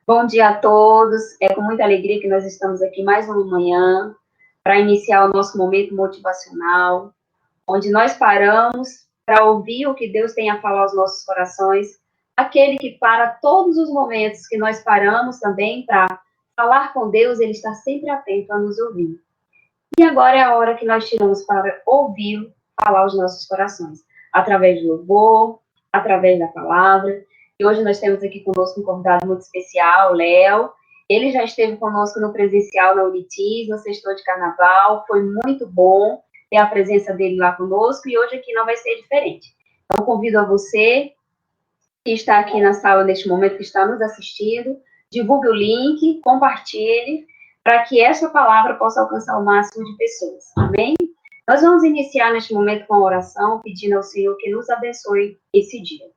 Bom dia a todos. É com muita alegria que nós estamos aqui mais uma manhã para iniciar o nosso momento motivacional, onde nós paramos para ouvir o que Deus tem a falar aos nossos corações, aquele que para todos os momentos que nós paramos também para falar com Deus, ele está sempre atento a nos ouvir. E agora é a hora que nós tiramos para ouvir falar aos nossos corações, através do louvor, através da palavra. E hoje nós temos aqui conosco um convidado muito especial, Léo. Ele já esteve conosco no presencial na Unitis, no sextor de carnaval. Foi muito bom ter a presença dele lá conosco e hoje aqui não vai ser diferente. Então, convido a você que está aqui na sala neste momento, que está nos assistindo, divulgue o link, compartilhe, para que essa palavra possa alcançar o máximo de pessoas. Amém? Nós vamos iniciar neste momento com a oração, pedindo ao Senhor que nos abençoe esse dia.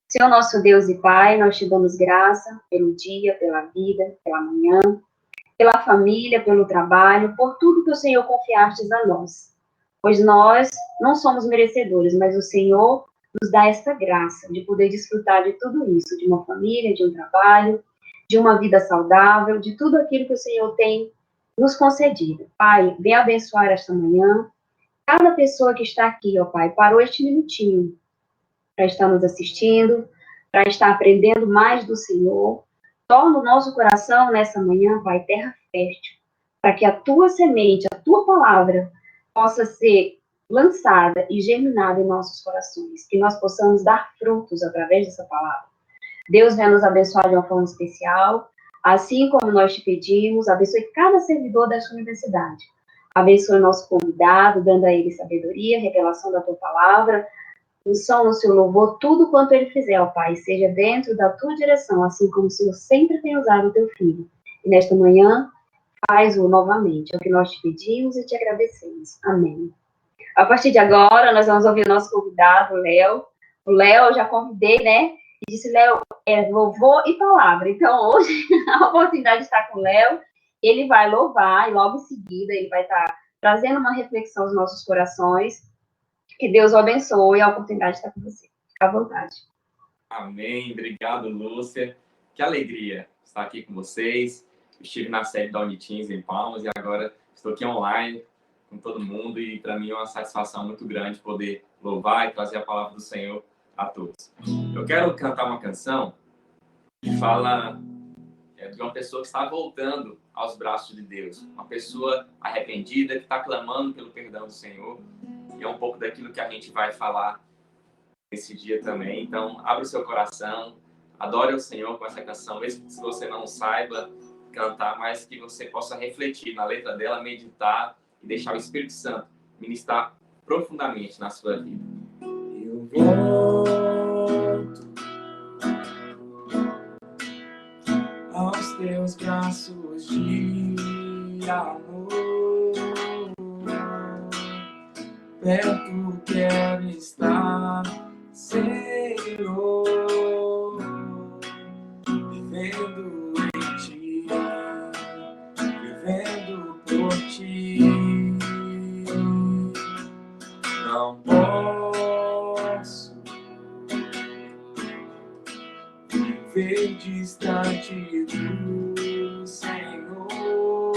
Senhor nosso Deus e Pai, nós te damos graça pelo dia, pela vida, pela manhã, pela família, pelo trabalho, por tudo que o Senhor confiastes a nós. Pois nós não somos merecedores, mas o Senhor nos dá essa graça de poder desfrutar de tudo isso, de uma família, de um trabalho, de uma vida saudável, de tudo aquilo que o Senhor tem nos concedido. Pai, vem abençoar esta manhã. Cada pessoa que está aqui, ó Pai, parou este minutinho para estar nos assistindo, para estar aprendendo mais do Senhor. Torna o nosso coração nessa manhã, Pai, terra fértil, para que a tua semente, a tua palavra, possa ser lançada e germinada em nossos corações, que nós possamos dar frutos através dessa palavra. Deus venha nos abençoar de uma forma especial, assim como nós te pedimos, abençoe cada servidor desta universidade. Abençoe o nosso convidado, dando a ele sabedoria, revelação da tua palavra, unção no seu louvor, tudo quanto ele fizer, ó Pai, seja dentro da tua direção, assim como o Senhor sempre tem usado o teu filho. E nesta manhã, faz-o novamente. É o que nós te pedimos e te agradecemos. Amém. A partir de agora, nós vamos ouvir o nosso convidado, o Léo. O Léo, eu já convidei, né? E disse, Léo, louvor e palavra. Então, hoje, a oportunidade de estar com o Léo. Ele vai louvar e logo em seguida ele vai estar trazendo uma reflexão aos nossos corações. Que Deus o abençoe e a oportunidade de estar com você. Fique à vontade. Amém. Obrigado, Lúcia. Que alegria estar aqui com vocês. Eu estive na sede da Unitins em Palmas e agora estou aqui online com todo mundo e para mim é uma satisfação muito grande poder louvar e trazer a palavra do Senhor a todos. Eu quero cantar uma canção que fala de uma pessoa que está voltando aos braços de Deus, uma pessoa arrependida que está clamando pelo perdão do Senhor. E é um pouco daquilo que a gente vai falar nesse dia também. Então, abra o seu coração, adore o Senhor com essa canção, mesmo que você não saiba cantar, mas que você possa refletir na letra dela, meditar e deixar o Espírito Santo ministrar profundamente na sua vida. Eu volto aos teus braços de amor, perto quero estar, Senhor, vivendo em ti, vivendo por ti. Não posso viver distante do Senhor,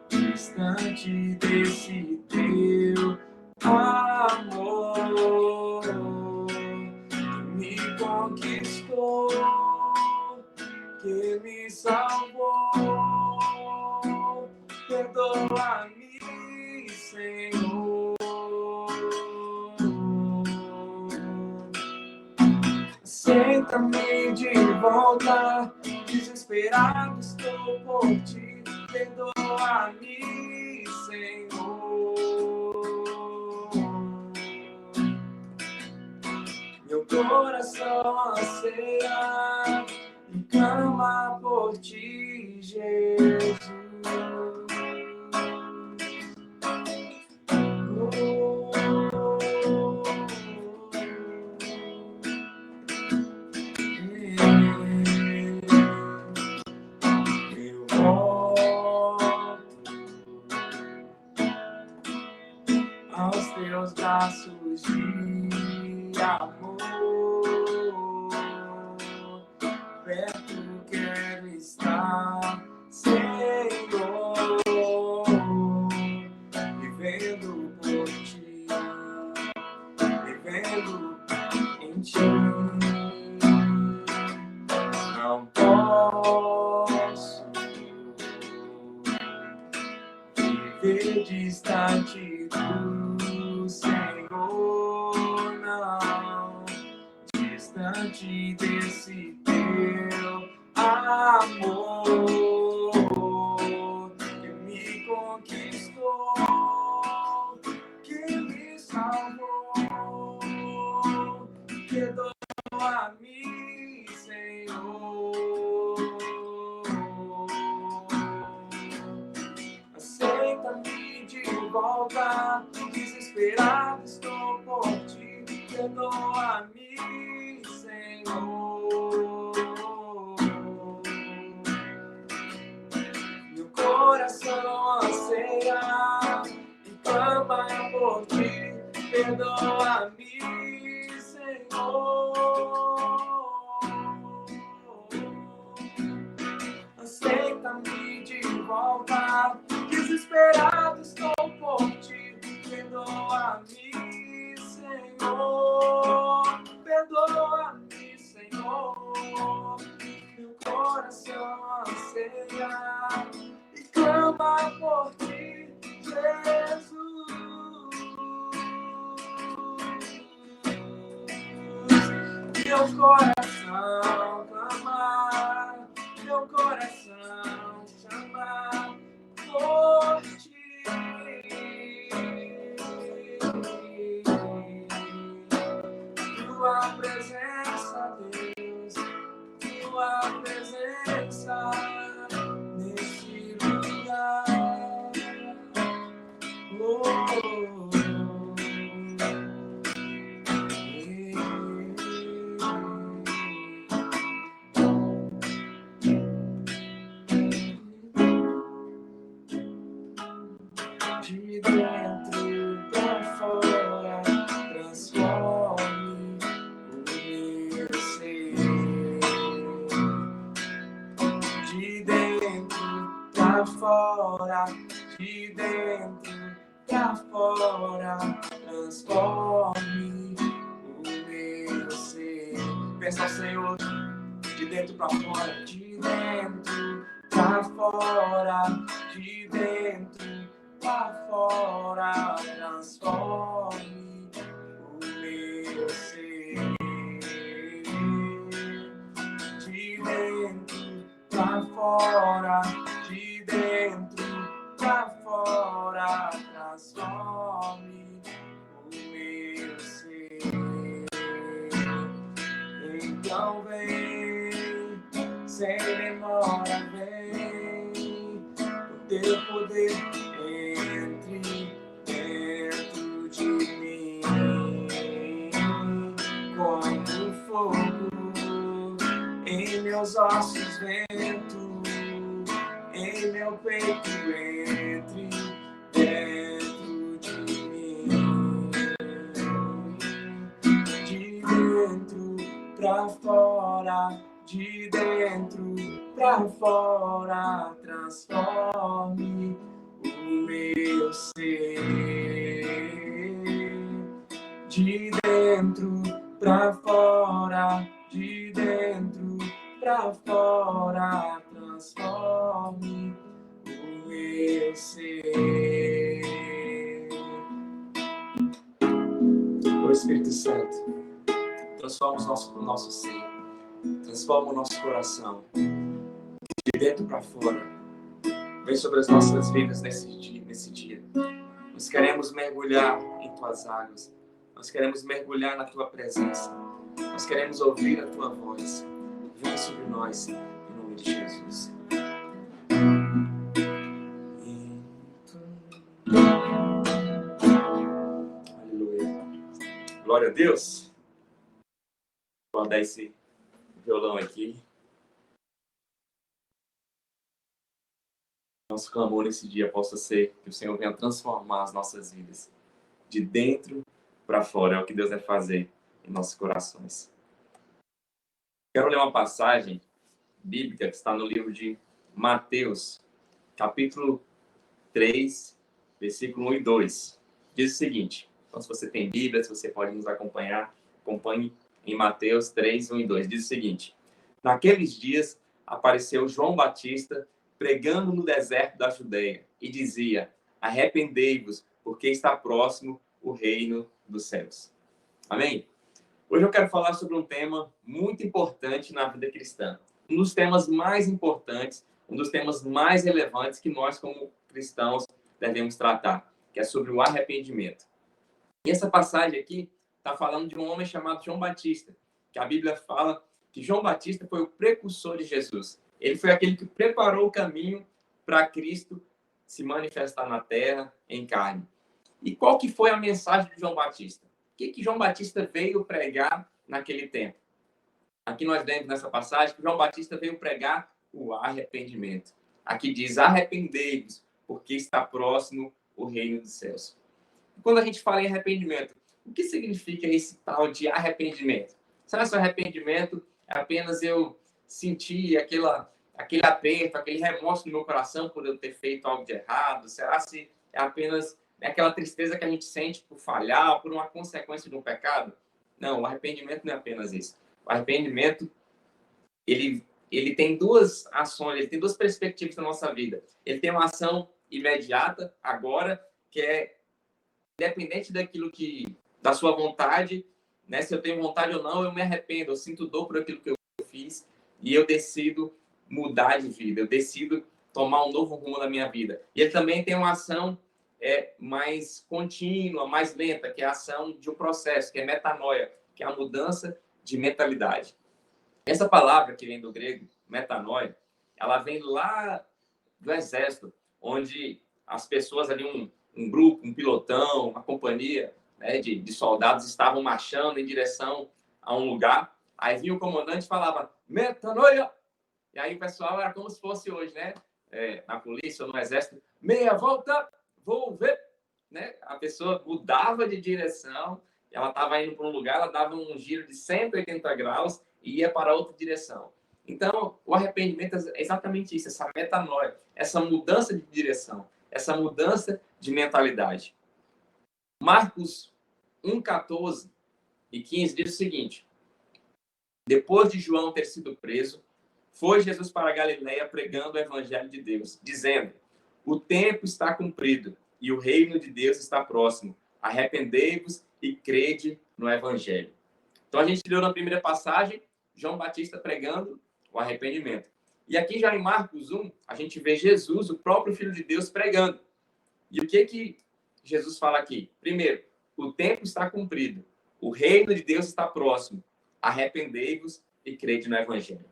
distante desse teu amor que me conquistou, que me salvou. Perdoa-me, Senhor. Aceita-me de volta, desesperado estou por ti. Perdoa-me, Senhor. Meu coração anseia e clama por ti, Jesus. Eu volto aos teus braços de amor, perto quero estar, Senhor, vivendo por ti, vivendo em ti. Não posso viver distante do Senhor, não, distante desse teu amor que me conquistou, que me salvou, que dou a mim, Senhor. Aceita-me de volta, desesperado estou por ti, perdoa-me, Senhor. Meu coração anseia e clama por ti, perdoa-me, Senhor. Aceita-me de volta, desesperado estou por ti, perdoa-me, Senhor, perdoa-me, Senhor. Meu coração anseia e clama por ti, Jesus. Meu coração clama, meu coração chama por ti. Tua presença, Deus, tua presença neste lugar. De dentro pra fora, transforme o meu ser. De dentro pra fora, de dentro pra fora, transforme o meu ser. Peça ao Senhor, de dentro pra fora, de dentro pra fora, de dentro pra fora, transforme o meu ser. De dentro pra fora, de dentro pra fora, transforme o meu ser. Então vem, sem demora, vem, o teu poder entre dentro de mim, como fogo em meus ossos, vento em meu peito, entre dentro de mim, de dentro pra fora, de dentro pra fora, transforme o meu ser. De dentro pra fora, de dentro pra fora, transforme o meu ser. O Espírito Santo transforma o nosso ser, transforma o nosso coração, de dentro para fora. Vem sobre as nossas vidas nesse dia. Nós queremos mergulhar em tuas águas, nós queremos mergulhar na tua presença, nós queremos ouvir a tua voz. Vem sobre nós, em nome de Jesus. Aleluia. Glória a Deus. Vou dar esse violão aqui. Nosso clamor nesse dia possa ser que o Senhor venha transformar as nossas vidas de dentro para fora. É o que Deus vai fazer em nossos corações. Quero ler uma passagem bíblica que está no livro de Mateus, capítulo 3, versículo 1 e 2. Diz o seguinte, então se você tem Bíblia, se você pode nos acompanhar, acompanhe em Mateus 3, 1 e 2. Diz o seguinte, naqueles dias apareceu João Batista pregando no deserto da Judeia e dizia, arrependei-vos, porque está próximo o reino dos céus. Amém? Hoje eu quero falar sobre um tema muito importante na vida cristã. Um dos temas mais importantes, um dos temas mais relevantes que nós, como cristãos, devemos tratar, que é sobre o arrependimento. E essa passagem aqui está falando de um homem chamado João Batista, que a Bíblia fala que João Batista foi o precursor de Jesus. Ele foi aquele que preparou o caminho para Cristo se manifestar na terra em carne. E qual que foi a mensagem de João Batista? O que João Batista veio pregar naquele tempo? Aqui nós vemos nessa passagem que João Batista veio pregar o arrependimento. Aqui diz, arrependei-vos, porque está próximo o reino dos céus. E quando a gente fala em arrependimento, o que significa esse tal de arrependimento? Será que o arrependimento é apenas eu sentir aquele aperto, aquele remorso no meu coração por eu ter feito algo de errado? Será se é apenas aquela tristeza que a gente sente por falhar, por uma consequência de um pecado? Não, o arrependimento não é apenas isso. O arrependimento, ele tem duas ações, ele tem duas perspectivas na nossa vida. Ele tem uma ação imediata, agora, que é independente da sua vontade, né? Se eu tenho vontade ou não, eu me arrependo, eu sinto dor por aquilo que eu fiz e eu decido mudar de vida, eu decido tomar um novo rumo na minha vida. E ele também tem uma ação mais contínua, mais lenta, que é a ação de um processo, que é metanoia, que é a mudança de mentalidade. Essa palavra que vem do grego, metanoia, ela vem lá do exército, onde as pessoas ali, um grupo, um pilotão, uma companhia, né, de soldados estavam marchando em direção a um lugar. Aí vinha o comandante e falava, metanoia! E aí o pessoal era como se fosse hoje, né? Na polícia ou no exército, meia volta, vou ver. Né? A pessoa mudava de direção, ela estava indo para um lugar, ela dava um giro de 180 graus e ia para outra direção. Então, o arrependimento é exatamente isso, essa metanoia, essa mudança de direção, essa mudança de mentalidade. Marcos 1, 14 e 15 diz o seguinte, depois de João ter sido preso, foi Jesus para a Galileia pregando o evangelho de Deus, dizendo, o tempo está cumprido e o reino de Deus está próximo. Arrependei-vos e crede no evangelho. Então, a gente leu na primeira passagem, João Batista pregando o arrependimento. E aqui já em Marcos 1, a gente vê Jesus, o próprio Filho de Deus, pregando. E o que Jesus fala aqui? Primeiro, o tempo está cumprido. O reino de Deus está próximo. Arrependei-vos e crede no evangelho.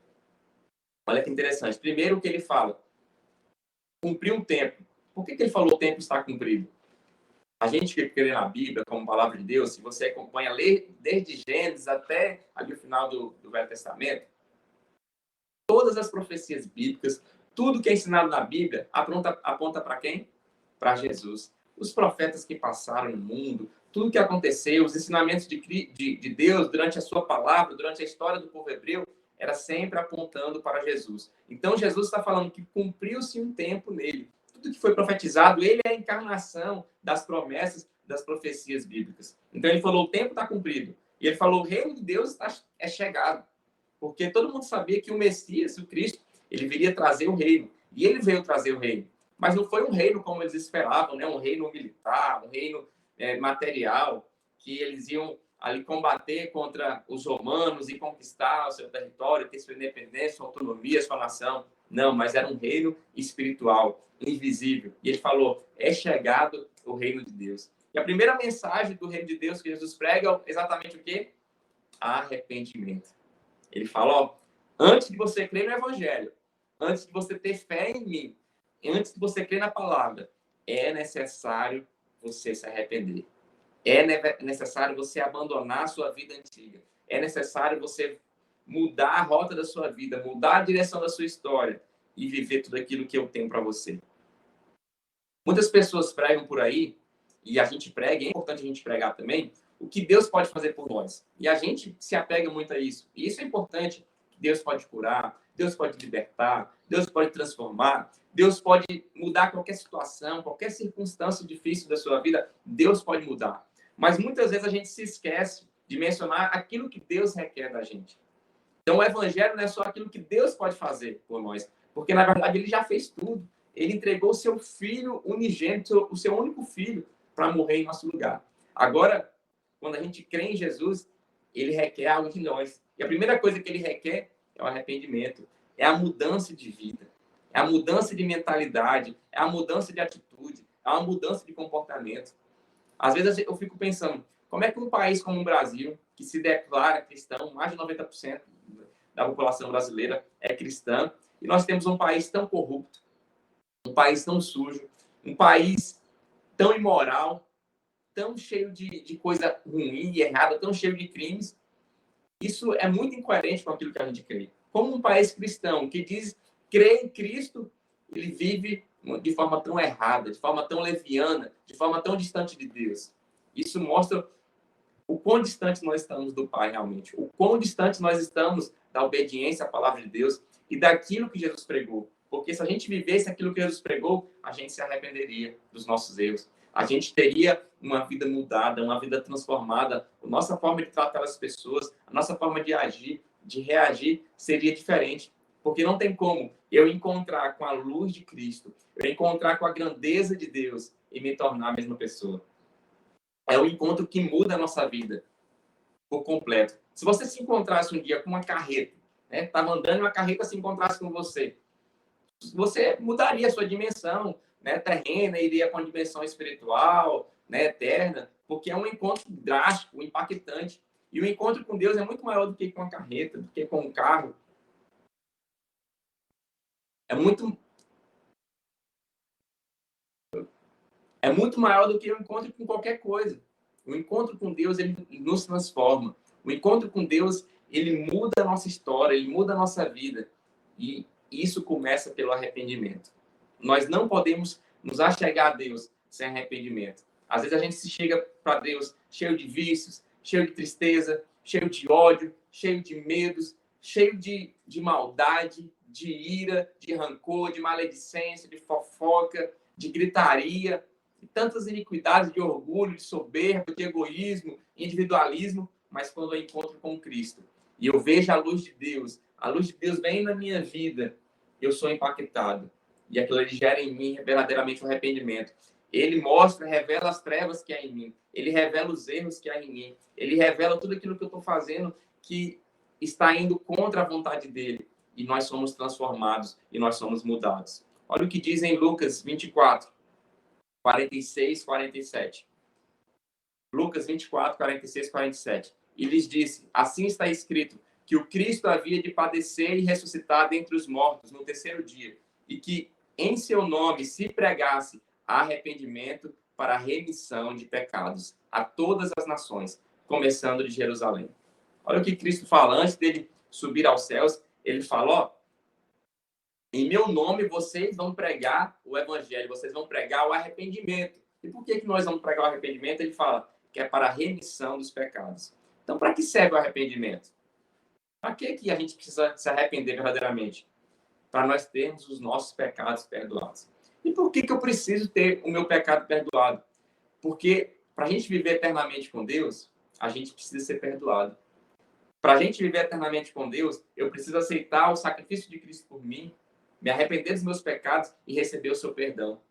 Olha que interessante. Primeiro o que ele fala, cumprir um tempo. Por que ele falou o tempo está cumprido? A gente que crê na Bíblia como palavra de Deus, se você acompanha, lê desde Gênesis até ali o final do Velho Testamento, todas as profecias bíblicas, tudo que é ensinado na Bíblia, aponta para quem? Para Jesus. Os profetas que passaram no mundo, tudo que aconteceu, os ensinamentos de Deus durante a sua palavra, durante a história do povo hebreu, era sempre apontando para Jesus. Então, Jesus está falando que cumpriu-se um tempo nele. Tudo que foi profetizado, ele é a encarnação das promessas, das profecias bíblicas. Então, ele falou, o tempo está cumprido. E ele falou, o reino de Deus é chegado. Porque todo mundo sabia que o Messias, o Cristo, ele viria trazer o reino. E ele veio trazer o reino. Mas não foi um reino como eles esperavam, né? Um reino militar, um reino material, que eles iam ali combater contra os romanos e conquistar o seu território, ter sua independência, sua autonomia, sua nação. Não, mas era um reino espiritual, invisível. E ele falou, é chegado o reino de Deus. E a primeira mensagem do reino de Deus que Jesus prega é exatamente o quê? Arrependimento. Ele fala, ó, antes de você crer no evangelho, antes de você ter fé em mim, antes de você crer na palavra, é necessário você se arrepender. É necessário você abandonar a sua vida antiga. É necessário você mudar a rota da sua vida, mudar a direção da sua história e viver tudo aquilo que eu tenho para você. Muitas pessoas pregam por aí, e a gente prega, é importante a gente pregar também, o que Deus pode fazer por nós. E a gente se apega muito a isso. E isso é importante, que Deus pode curar, Deus pode libertar, Deus pode transformar, Deus pode mudar qualquer situação, qualquer circunstância difícil da sua vida, Deus pode mudar. Mas muitas vezes a gente se esquece de mencionar aquilo que Deus requer da gente. Então o evangelho não é só aquilo que Deus pode fazer por nós, porque na verdade ele já fez tudo. Ele entregou o seu filho unigênito, o seu único filho, para morrer em nosso lugar. Agora, quando a gente crê em Jesus, ele requer algo de nós. E a primeira coisa que ele requer é o arrependimento, é a mudança de vida, é a mudança de mentalidade, é a mudança de atitude, é uma mudança de comportamento. Às vezes eu fico pensando, como é que um país como o Brasil, que se declara cristão, mais de 90% da população brasileira é cristã, e nós temos um país tão corrupto, um país tão sujo, um país tão imoral, tão cheio de coisa ruim e errada, tão cheio de crimes. Isso é muito incoerente com aquilo que a gente crê. Como um país cristão que diz crer em Cristo, ele vive de forma tão errada, de forma tão leviana, de forma tão distante de Deus. Isso mostra o quão distante nós estamos do Pai, realmente. O quão distante nós estamos da obediência à palavra de Deus e daquilo que Jesus pregou. Porque se a gente vivesse aquilo que Jesus pregou, a gente se arrependeria dos nossos erros. A gente teria uma vida mudada, uma vida transformada. A nossa forma de tratar as pessoas, a nossa forma de agir, de reagir, seria diferente. Porque não tem como eu encontrar com a luz de Cristo, eu encontrar com a grandeza de Deus e me tornar a mesma pessoa. É o encontro que muda a nossa vida por completo. Se você se encontrasse um dia com uma carreta, né? Estava andando e uma carreta se encontrasse com você mudaria a sua dimensão, né, terrena, iria com a dimensão espiritual, né, eterna, porque é um encontro drástico, impactante. E o encontro com Deus é muito maior do que com a carreta, do que com um carro. É muito maior do que o encontro com qualquer coisa. O encontro com Deus, ele nos transforma. O encontro com Deus, ele muda a nossa história, ele muda a nossa vida. E isso começa pelo arrependimento. Nós não podemos nos achegar a Deus sem arrependimento. Às vezes a gente se chega para Deus cheio de vícios, cheio de tristeza, cheio de ódio, cheio de medos, cheio de maldade, de ira, de rancor, de maledicência, de fofoca, de gritaria, de tantas iniquidades, de orgulho, de soberba, de egoísmo, individualismo, mas quando eu encontro com Cristo e eu vejo a luz de Deus vem na minha vida, eu sou impactado. E aquilo ele gera em mim verdadeiramente um arrependimento. Ele mostra, revela as trevas que há em mim. Ele revela os erros que há em mim. Ele revela tudo aquilo que eu estou fazendo que está indo contra a vontade dele. E nós somos transformados e nós somos mudados. Olha o que diz em Lucas 24, 46, 47. Lucas 24, 46, 47. E lhes disse, assim está escrito, que o Cristo havia de padecer e ressuscitar dentre os mortos no terceiro dia, e que em seu nome se pregasse arrependimento para a remissão de pecados a todas as nações, começando de Jerusalém. Olha o que Cristo fala, antes dele subir aos céus, ele fala, ó, em meu nome vocês vão pregar o evangelho, vocês vão pregar o arrependimento. E por que nós vamos pregar o arrependimento? Ele fala que é para a remissão dos pecados. Então, para que serve o arrependimento? Para que a gente precisa se arrepender verdadeiramente? Para nós termos os nossos pecados perdoados. E por que eu preciso ter o meu pecado perdoado? Porque para a gente viver eternamente com Deus, a gente precisa ser perdoado. Para a gente viver eternamente com Deus, eu preciso aceitar o sacrifício de Cristo por mim, me arrepender dos meus pecados e receber o seu perdão.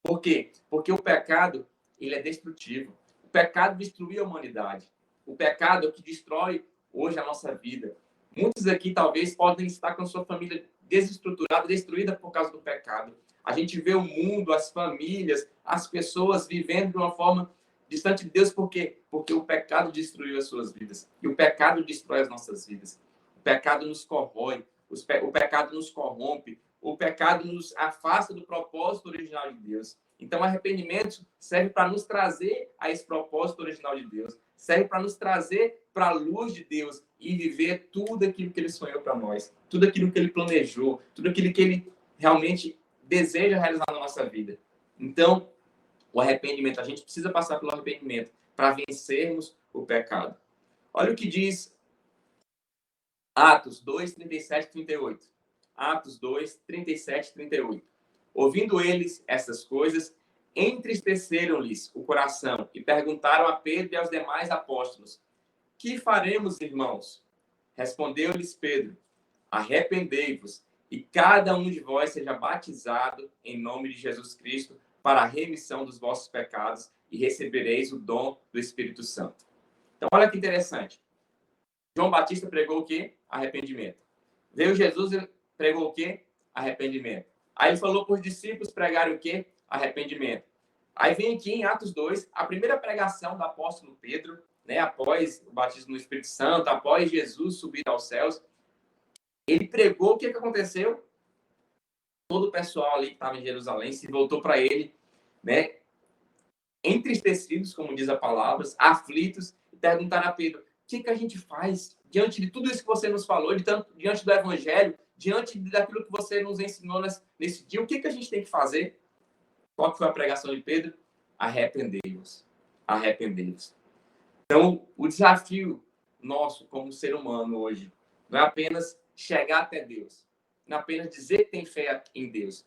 Por quê? Porque o pecado, ele é destrutivo. O pecado destruiu a humanidade. O pecado é o que destrói hoje a nossa vida. Muitos aqui talvez podem estar com sua família desestruturada, destruída por causa do pecado. A gente vê o mundo, as famílias, as pessoas vivendo de uma forma distante de Deus, por quê? Porque o pecado destruiu as suas vidas. E o pecado destrói as nossas vidas. O pecado nos corrói, o pecado nos corrompe, o pecado nos afasta do propósito original de Deus. Então, o arrependimento serve para nos trazer a esse propósito original de Deus. Serve para nos trazer para a luz de Deus e viver tudo aquilo que Ele sonhou para nós. Tudo aquilo que Ele planejou. Tudo aquilo que Ele realmente deseja realizar na nossa vida. Então, o arrependimento, a gente precisa passar pelo arrependimento para vencermos o pecado. Olha o que diz Atos 2, 37 e 38. Atos 2, 37 e 38. Ouvindo eles essas coisas, entristeceram-lhes o coração e perguntaram a Pedro e aos demais apóstolos: que faremos, irmãos? Respondeu-lhes Pedro: arrependei-vos e cada um de vós seja batizado em nome de Jesus Cristo para a remissão dos vossos pecados e recebereis o dom do Espírito Santo. Então, olha que interessante. João Batista pregou o quê? Arrependimento. Veio Jesus e pregou o quê? Arrependimento. Aí ele falou para os discípulos pregarem o quê? Arrependimento. Aí vem aqui em Atos 2, a primeira pregação do apóstolo Pedro, né, após o batismo no Espírito Santo, após Jesus subir aos céus. Ele pregou, o que aconteceu? Todo o pessoal ali que estava em Jerusalém se voltou para ele, né, entristecidos, como diz a palavra, aflitos, e perguntaram a Pedro: o que a gente faz diante de tudo isso que você nos falou, diante do Evangelho, diante daquilo que você nos ensinou nesse dia, o que a gente tem que fazer? Qual que foi a pregação de Pedro? Arrependei-vos. Arrependei-vos. Então, o desafio nosso como ser humano hoje não é apenas chegar até Deus, não é apenas dizer que tem fé em Deus.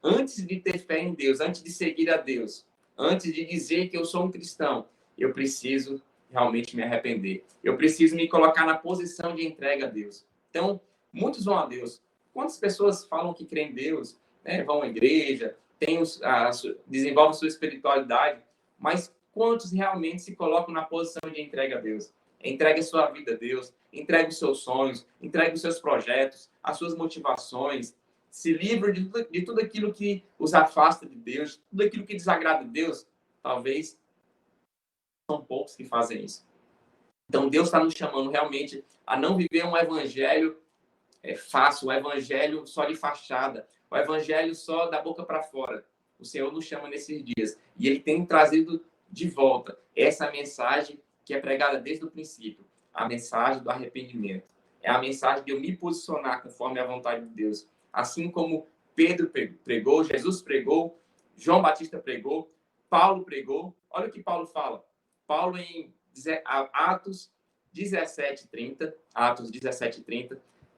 Antes de ter fé em Deus, antes de seguir a Deus, antes de dizer que eu sou um cristão, eu preciso realmente me arrepender. Eu preciso me colocar na posição de entrega a Deus. Então, muitos vão a Deus. Quantas pessoas falam que creem em Deus, né, vão à igreja, desenvolvem sua espiritualidade, mas quantos realmente se colocam na posição de entrega a Deus? Entregue a sua vida a Deus, entregue os seus sonhos, entregue os seus projetos, as suas motivações, se livre de tudo aquilo que os afasta de Deus, tudo aquilo que desagrada a Deus. Talvez são poucos que fazem isso. Então, Deus está nos chamando realmente a não viver um evangelho fácil, um evangelho só de fachada, um evangelho só da boca para fora. O Senhor nos chama nesses dias. E Ele tem trazido de volta essa mensagem que é pregada desde o princípio, a mensagem do arrependimento. É a mensagem de eu me posicionar conforme a vontade de Deus. Assim como Pedro pregou, Jesus pregou, João Batista pregou, Paulo pregou. Olha o que Paulo fala. Paulo, em Atos 17:30,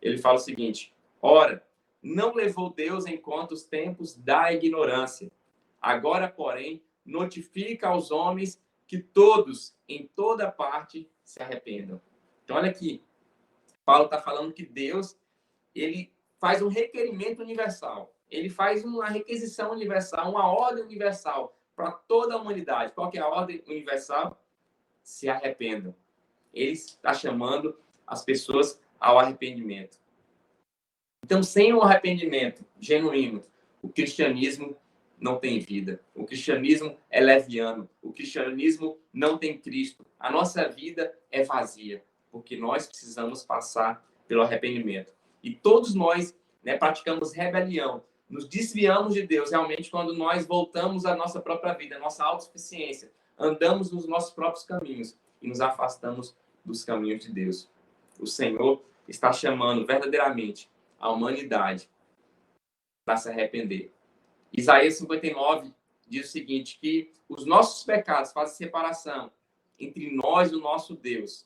ele fala o seguinte: ora, não levou Deus em conta os tempos da ignorância. Agora, porém, notifica aos homens que todos, em toda parte, se arrependam. Então, olha aqui. Paulo está falando que Deus, ele faz um requerimento universal. Ele faz uma requisição universal, uma ordem universal para toda a humanidade. Qual que é a ordem universal? Se arrependam. Ele está chamando as pessoas ao arrependimento. Então, sem um arrependimento genuíno, o cristianismo não tem vida. O cristianismo é leviano. O cristianismo não tem Cristo. A nossa vida é vazia, porque nós precisamos passar pelo arrependimento. E todos nós, né, praticamos rebelião, nos desviamos de Deus realmente quando nós voltamos à nossa própria vida, à nossa autossuficiência, andamos nos nossos próprios caminhos e nos afastamos dos caminhos de Deus. O Senhor está chamando verdadeiramente a humanidade para se arrepender. Isaías 59 diz o seguinte, que os nossos pecados fazem separação entre nós e o nosso Deus.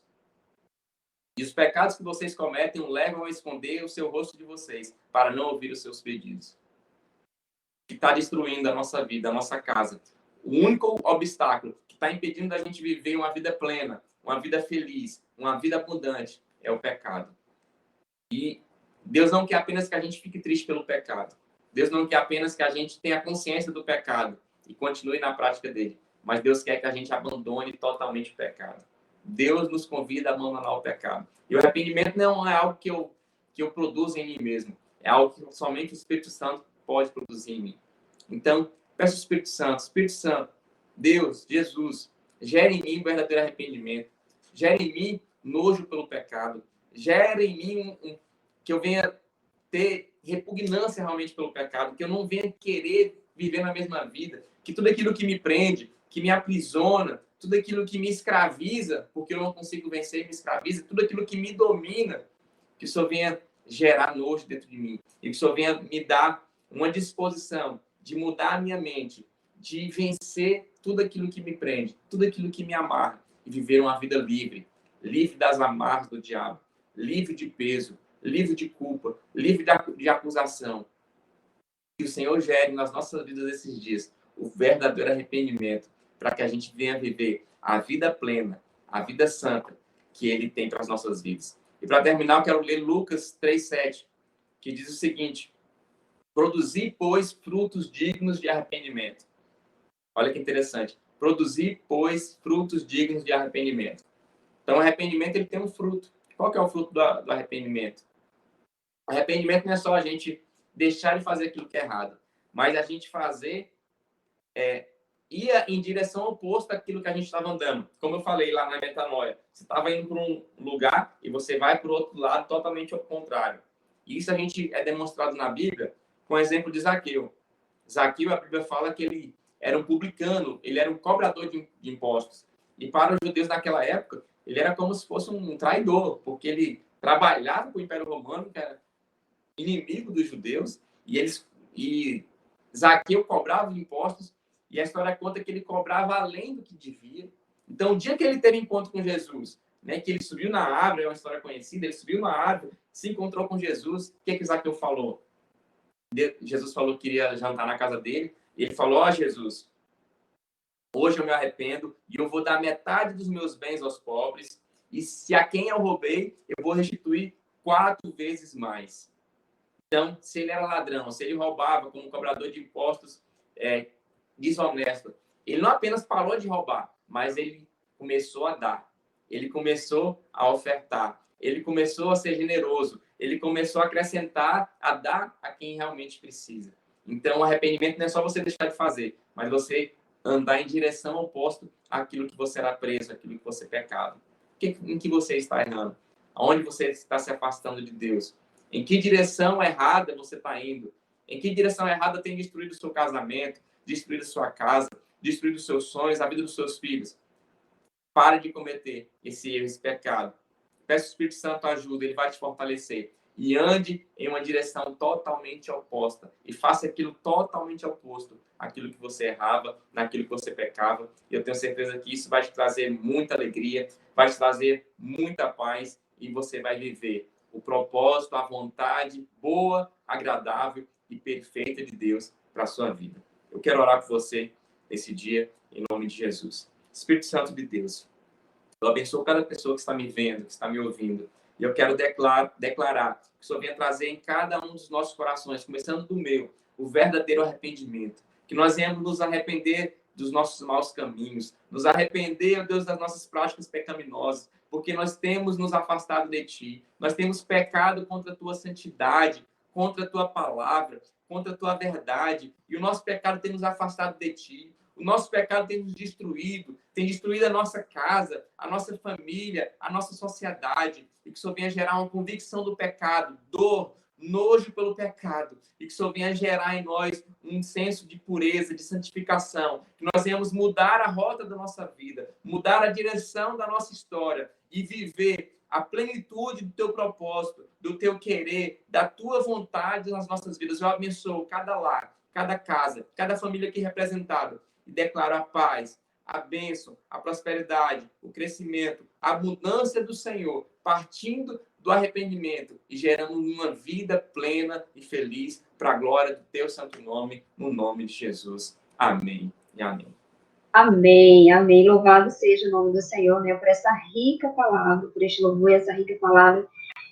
E os pecados que vocês cometem o levam a esconder o seu rosto de vocês, para não ouvir os seus pedidos. Que está destruindo a nossa vida, a nossa casa. O único obstáculo que está impedindo da gente viver uma vida plena, uma vida feliz, uma vida abundante, é o pecado. E Deus não quer apenas que a gente fique triste pelo pecado. Deus não quer apenas que a gente tenha consciência do pecado e continue na prática dele. Mas Deus quer que a gente abandone totalmente o pecado. Deus nos convida a abandonar o pecado. E o arrependimento não é algo que eu produzo em mim mesmo. É algo que somente o Espírito Santo pode produzir em mim. Então, peço ao Espírito Santo, Deus, Jesus, gere em mim um verdadeiro arrependimento. Gere em mim nojo pelo pecado. Gere em mim que eu venha ter repugnância realmente pelo pecado, que eu não venha querer viver na mesma vida, que tudo aquilo que me prende, que me aprisiona, tudo aquilo que me escraviza, porque eu não consigo vencer, me escraviza, tudo aquilo que me domina, que o Senhor venha gerar nojo dentro de mim, e que o Senhor venha me dar uma disposição de mudar a minha mente, de vencer tudo aquilo que me prende, tudo aquilo que me amarra, e viver uma vida livre, livre das amarras do diabo, livre de peso, livre de culpa, livre de acusação. Que o Senhor gere nas nossas vidas esses dias o verdadeiro arrependimento, para que a gente venha viver a vida plena, a vida santa que Ele tem para as nossas vidas. E para terminar, eu quero ler Lucas 3:7, que diz o seguinte: produzir, pois, frutos dignos de arrependimento. Olha que interessante. Produzir, pois, frutos dignos de arrependimento. Então, o arrependimento ele tem um fruto. Qual que é o fruto do arrependimento? O arrependimento não é só a gente deixar de fazer aquilo que é errado, mas a gente ir em direção oposta àquilo que a gente estava andando. Como eu falei lá na metanoia, você estava indo para um lugar e você vai para o outro lado totalmente ao contrário. E isso a gente é demonstrado na Bíblia com o exemplo de Zaqueu. Zaqueu, a Bíblia fala que ele era um publicano, ele era um cobrador de impostos. E para os judeus naquela época, ele era como se fosse um traidor, porque ele trabalhava com o Império Romano, que era inimigo dos judeus, e Zaqueu cobrava impostos, e a história conta que ele cobrava além do que devia. Então, o dia que ele teve encontro com Jesus, né, que ele subiu na árvore, é uma história conhecida, ele subiu na árvore, se encontrou com Jesus, o que Zaqueu falou? Jesus falou que queria jantar na casa dele, e ele falou: ó, Jesus, hoje eu me arrependo e eu vou dar metade dos meus bens aos pobres, e se a quem eu roubei, eu vou restituir 4 vezes mais. Então, se ele era ladrão, se ele roubava como cobrador de impostos desonesto, ele não apenas parou de roubar, mas ele começou a dar, ele começou a ofertar, ele começou a ser generoso, ele começou a acrescentar, a dar a quem realmente precisa. Então, o arrependimento não é só você deixar de fazer, mas você andar em direção oposta àquilo que você era preso, àquilo que você pecava. Em que você está errando? Aonde você está se afastando de Deus? Em que direção errada você está indo? Em que direção errada tem destruído o seu casamento, destruído a sua casa, destruído os seus sonhos, a vida dos seus filhos? Pare de cometer esse erro, esse pecado. Peça o Espírito Santo ajuda, ele vai te fortalecer. E ande em uma direção totalmente oposta. E faça aquilo totalmente oposto àquilo que você errava, naquilo que você pecava. E eu tenho certeza que isso vai te trazer muita alegria, vai te trazer muita paz, e você vai viver o propósito, a vontade boa, agradável e perfeita de Deus para a sua vida. Eu quero orar por você nesse dia, em nome de Jesus. Espírito Santo de Deus, eu abençoo cada pessoa que está me vendo, que está me ouvindo. E eu quero declarar que o Senhor venha trazer em cada um dos nossos corações, começando do meu, o verdadeiro arrependimento. Que nós venhamos nos arrepender dos nossos maus caminhos, nos arrepender, ó Deus, das nossas práticas pecaminosas, porque nós temos nos afastado de Ti, nós temos pecado contra a Tua santidade, contra a Tua palavra, contra a Tua verdade, e o nosso pecado tem nos afastado de Ti. O nosso pecado tem nos destruído, tem destruído a nossa casa, a nossa família, a nossa sociedade. E que o Senhor venha gerar uma convicção do pecado, dor, nojo pelo pecado. E que o Senhor venha gerar em nós um senso de pureza, de santificação. Que nós venhamos mudar a rota da nossa vida, mudar a direção da nossa história e viver a plenitude do Teu propósito, do Teu querer, da Tua vontade nas nossas vidas. Eu abençoo cada lar, cada casa, cada família aqui representada. E declaro a paz, a bênção, a prosperidade, o crescimento, a abundância do Senhor, partindo do arrependimento e gerando uma vida plena e feliz para a glória do Teu santo nome, no nome de Jesus. Amém e amém. Amém, amém. Louvado seja o nome do Senhor, né, por essa rica palavra, por este louvor e essa rica palavra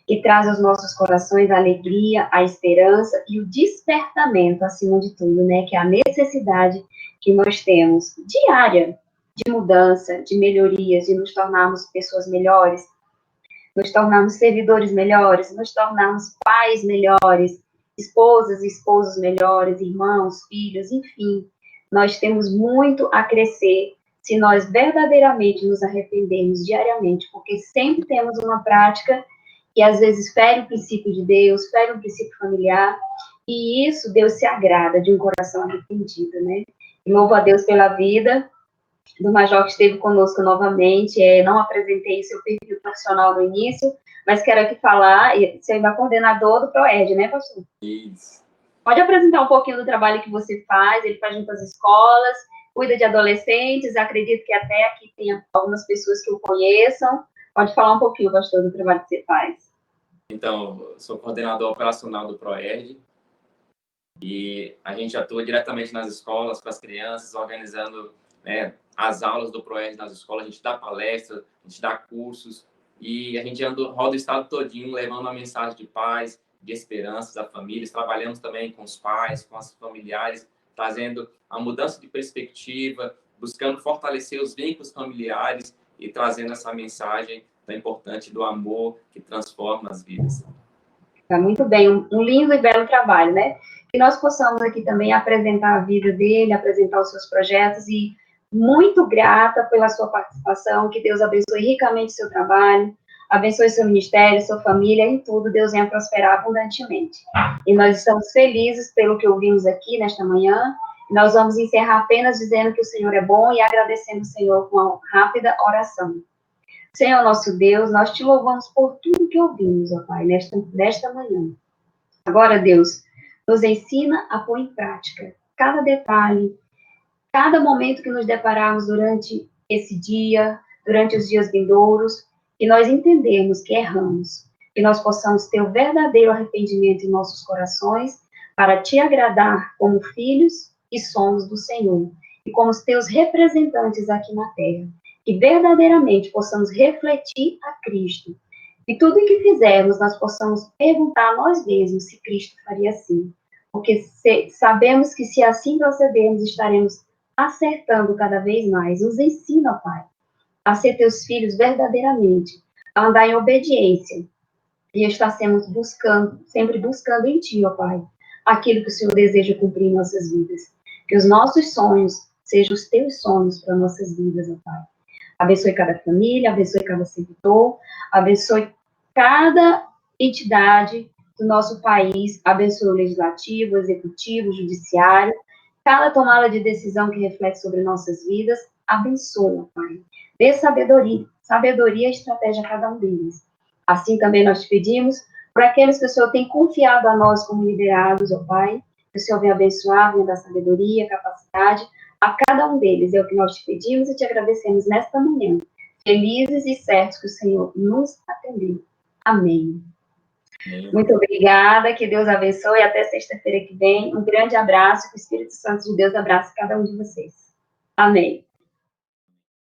que traz aos nossos corações a alegria, a esperança e o despertamento, acima de tudo, né, que é a necessidade que nós temos diária de mudança, de melhorias, de nos tornarmos pessoas melhores, nos tornarmos servidores melhores, nos tornarmos pais melhores, esposas e esposos melhores, irmãos, filhos, enfim. Nós temos muito a crescer se nós verdadeiramente nos arrependermos diariamente, porque sempre temos uma prática que às vezes fere o princípio de Deus, fere o princípio familiar, e isso Deus se agrada de um coração arrependido, né? E louvo a Deus pela vida do Major que esteve conosco novamente. Não apresentei seu perfil profissional no início, mas quero aqui falar, você ainda é coordenador do ProERD, né, pastor? Isso. Pode apresentar um pouquinho do trabalho que você faz, ele faz junto às escolas, cuida de adolescentes, acredito que até aqui tem algumas pessoas que o conheçam. Pode falar um pouquinho, pastor, do trabalho que você faz. Então, sou coordenador operacional do ProERD e a gente atua diretamente nas escolas, com as crianças, organizando, né, as aulas do ProERD nas escolas. A gente dá palestras, a gente dá cursos e a gente roda o estado todinho, levando uma mensagem de paz, de esperança às famílias. Trabalhamos também com os pais, com os familiares, trazendo a mudança de perspectiva, buscando fortalecer os vínculos familiares e trazendo essa mensagem tão importante do amor que transforma as vidas. Tá muito bem, um lindo e belo trabalho, né? Que nós possamos aqui também apresentar a vida dele, apresentar os seus projetos e muito grata pela sua participação, que Deus abençoe ricamente o seu trabalho, abençoe seu ministério, sua família, em tudo, Deus venha prosperar abundantemente. E nós estamos felizes pelo que ouvimos aqui nesta manhã. Nós vamos encerrar apenas dizendo que o Senhor é bom e agradecendo o Senhor com uma rápida oração. Senhor nosso Deus, nós te louvamos por tudo que ouvimos, ó Pai, nesta manhã. Agora, Deus, nos ensina a pôr em prática cada detalhe, cada momento que nos depararmos durante esse dia, durante os dias vindouros, e nós entendermos que erramos, que nós possamos ter o verdadeiro arrependimento em nossos corações para te agradar como filhos e somos do Senhor, e como os teus representantes aqui na terra, que verdadeiramente possamos refletir a Cristo, e tudo o que fizermos nós possamos perguntar a nós mesmos se Cristo faria assim, porque sabemos que se assim procedermos estaremos acertando cada vez mais. Nos ensina, Pai, a ser teus filhos verdadeiramente, a andar em obediência e estar sempre buscando em Ti, ó Pai, aquilo que o Senhor deseja cumprir em nossas vidas. Que os nossos sonhos sejam os teus sonhos para nossas vidas, ó Pai. Abençoe cada família, abençoe cada servidor, abençoe cada entidade do nosso país, abençoe o legislativo, o executivo, o judiciário, cada tomada de decisão que reflete sobre nossas vidas, abençoa, Pai. Dê sabedoria e estratégia a cada um deles. Assim também nós te pedimos, por aqueles que o Senhor tem confiado a nós como liderados, ó Pai, que o Senhor venha abençoar, venha dar sabedoria, capacidade a cada um deles. É o que nós te pedimos e te agradecemos nesta manhã. Felizes e certos que o Senhor nos atendeu. Amém. Muito obrigada, que Deus abençoe. Até sexta-feira que vem. Um grande abraço, que o Espírito Santo de Deus abrace cada um de vocês. Amém.